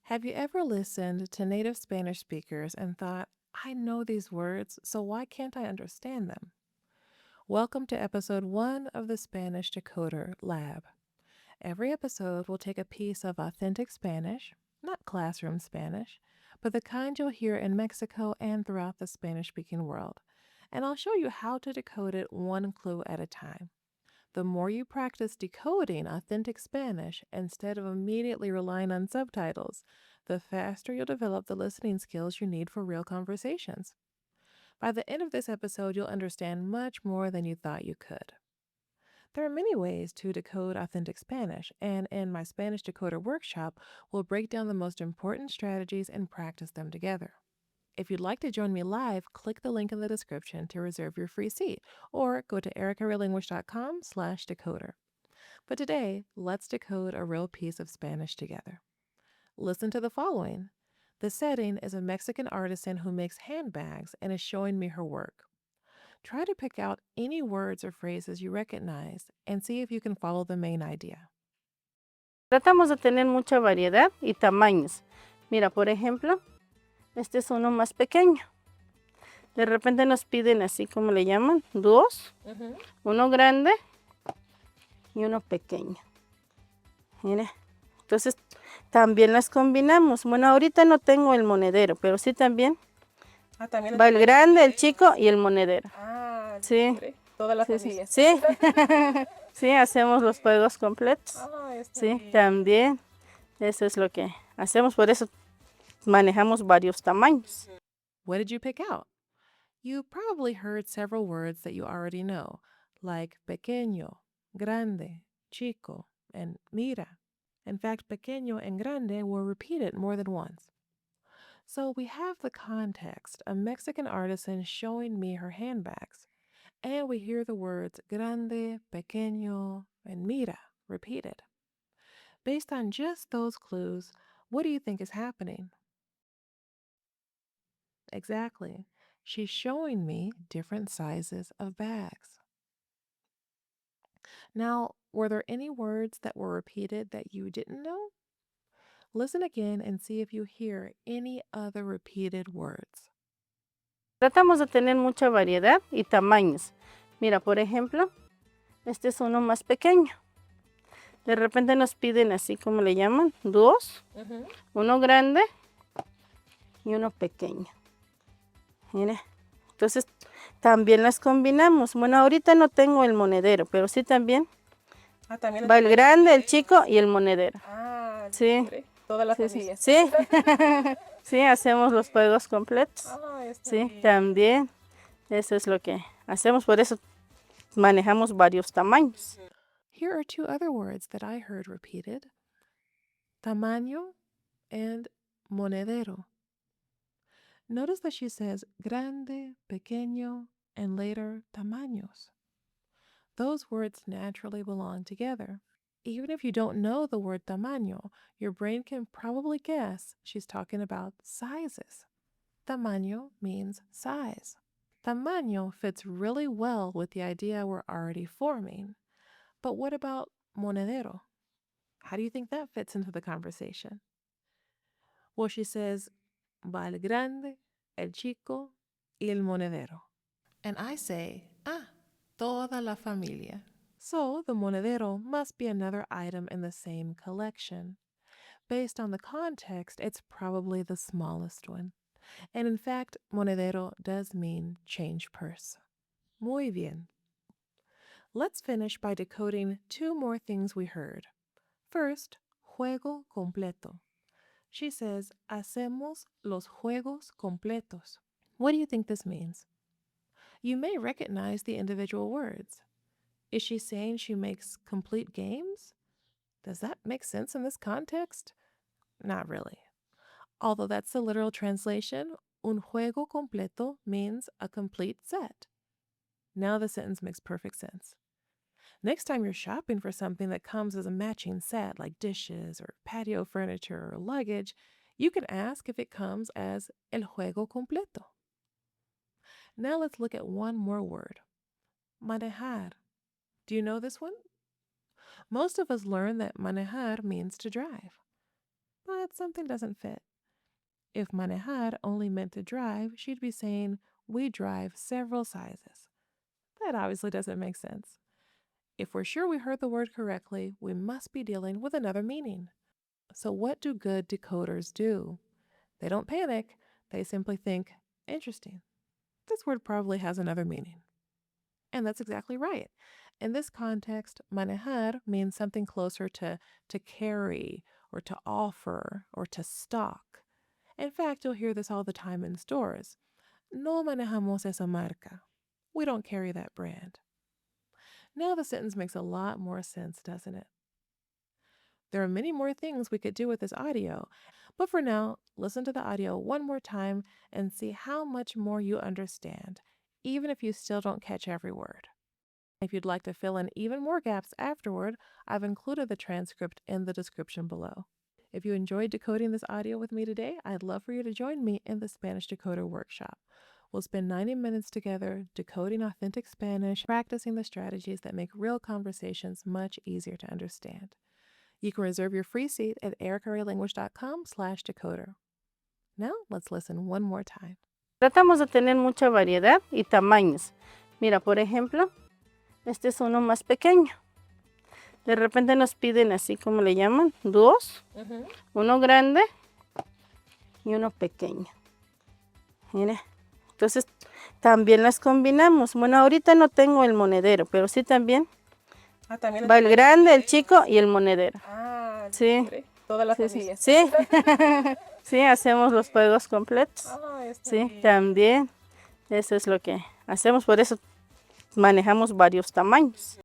Have you ever listened to native Spanish speakers and thought, I know these words, so why can't I understand them? Welcome to episode 1 of the Spanish Decoder Lab. Every episode will take a piece of authentic Spanish, not classroom Spanish, but the kind you'll hear in Mexico and throughout the Spanish speaking world, and I'll show you how to decode it one clue at a time. The more you practice decoding authentic Spanish instead of immediately relying on subtitles, the faster you'll develop the listening skills you need for real conversations. By the end of this episode, you'll understand much more than you thought you could. There are many ways to decode authentic Spanish, and in my Spanish Decoder workshop, we'll break down the most important strategies and practice them together. If you'd like to join me live, click the link in the description to reserve your free seat, or go to ericarealenglish.com/decoder. But today, let's decode a real piece of Spanish together. Listen to the following. The setting is a Mexican artisan who makes handbags and is showing me her work. Try to pick out any words or phrases you recognize and see if you can follow the main idea. Tratamos de tener mucha variedad y tamaños. Mira, por ejemplo, este es uno más pequeño. De repente nos piden así como le llaman, dos, uno grande y uno pequeño. Mira, entonces también las combinamos. Bueno, ahorita no tengo el monedero, pero sí también También va el grande, el chico y el monedero. Sí. Toda la Sí, familia. sí. Sí, hacemos los juegos completos. Sí, también. Eso es lo que hacemos, por eso manejamos varios tamaños. What did you pick out? You probably heard several words that you already know, like pequeño, grande, chico, and mira. In fact, pequeño and grande were repeated more than once. So we have the context, a Mexican artisan showing me her handbags, and we hear the words grande, pequeño, and mira repeated. Based on just those clues, what do you think is happening? Exactly. She's showing me different sizes of bags. Now, were there any words that were repeated that you didn't know? Listen again and see if you hear any other repeated words. Tratamos de tener mucha variedad y tamaños. Mira, por ejemplo, este es uno más pequeño. De repente nos piden así como le llaman, dos, uno grande y uno pequeño. Mira, entonces también las combinamos. Bueno, ahorita no tengo el monedero, pero sí también También va el grande, el chico y el monedero. Sí. Toda la Sí, familia. sí. Sí, hacemos los juegos completos. Sí, también. Eso es lo que hacemos, por eso manejamos varios tamaños. Here are two other words that I heard repeated: tamaño and monedero. Notice that she says grande, pequeño, and later tamaños. Those words naturally belong together. Even if you don't know the word tamaño, your brain can probably guess she's talking about sizes. Tamaño means size. Tamaño fits really well with the idea we're already forming. But what about monedero? How do you think that fits into the conversation? Well, she says, va el grande, el chico, y el monedero. And I say, toda la familia. So the monedero must be another item in the same collection. Based on the context, it's probably the smallest one. And in fact, monedero does mean change purse. Muy bien. Let's finish by decoding two more things we heard. First, juego completo. She says, hacemos los juegos completos. What do you think this means? You may recognize the individual words. Is she saying she makes complete games? Does that make sense in this context? Not really. Although that's the literal translation, un juego completo means a complete set. Now the sentence makes perfect sense. Next time you're shopping for something that comes as a matching set, like dishes or patio furniture or luggage, you can ask if it comes as el juego completo. Now let's look at one more word. Manejar. Do you know this one? Most of us learn that manejar means to drive. but something doesn't fit. If manejar only meant to drive, she'd be saying, we drive several sizes. That obviously doesn't make sense. If we're sure we heard the word correctly, we must be dealing with another meaning. So, what do good decoders do? They don't panic, they simply think, interesting. This word probably has another meaning. And that's exactly right. In this context, manejar means something closer to carry or to offer or to stock. In fact, you'll hear this all the time in stores. No manejamos esa marca. We don't carry that brand. Now the sentence makes a lot more sense, doesn't it? There are many more things we could do with this audio, but for now, listen to the audio one more time and see how much more you understand, even if you still don't catch every word. If you'd like to fill in even more gaps afterward, I've included the transcript in the description below. If you enjoyed decoding this audio with me today, I'd love for you to join me in the Spanish Decoder workshop. We'll spend 90 minutes together decoding authentic Spanish, practicing the strategies that make real conversations much easier to understand. You can reserve your free seat at ericaraylanguage.com/decoder. Now, let's listen one more time. Tratamos de tener mucha variedad y tamaños. Mira, por ejemplo, este es uno más pequeño. De repente nos piden así como le llaman, dos, uno grande y uno pequeño. Mire, entonces también las combinamos. Bueno, ahorita no tengo el monedero, pero sí también va el grande, el chico y el monedero. Ah, sí. Toda la Sí, familia. sí. Sí, hacemos los juegos completos. Sí, bien. también. Eso es lo que hacemos, por eso manejamos varios tamaños.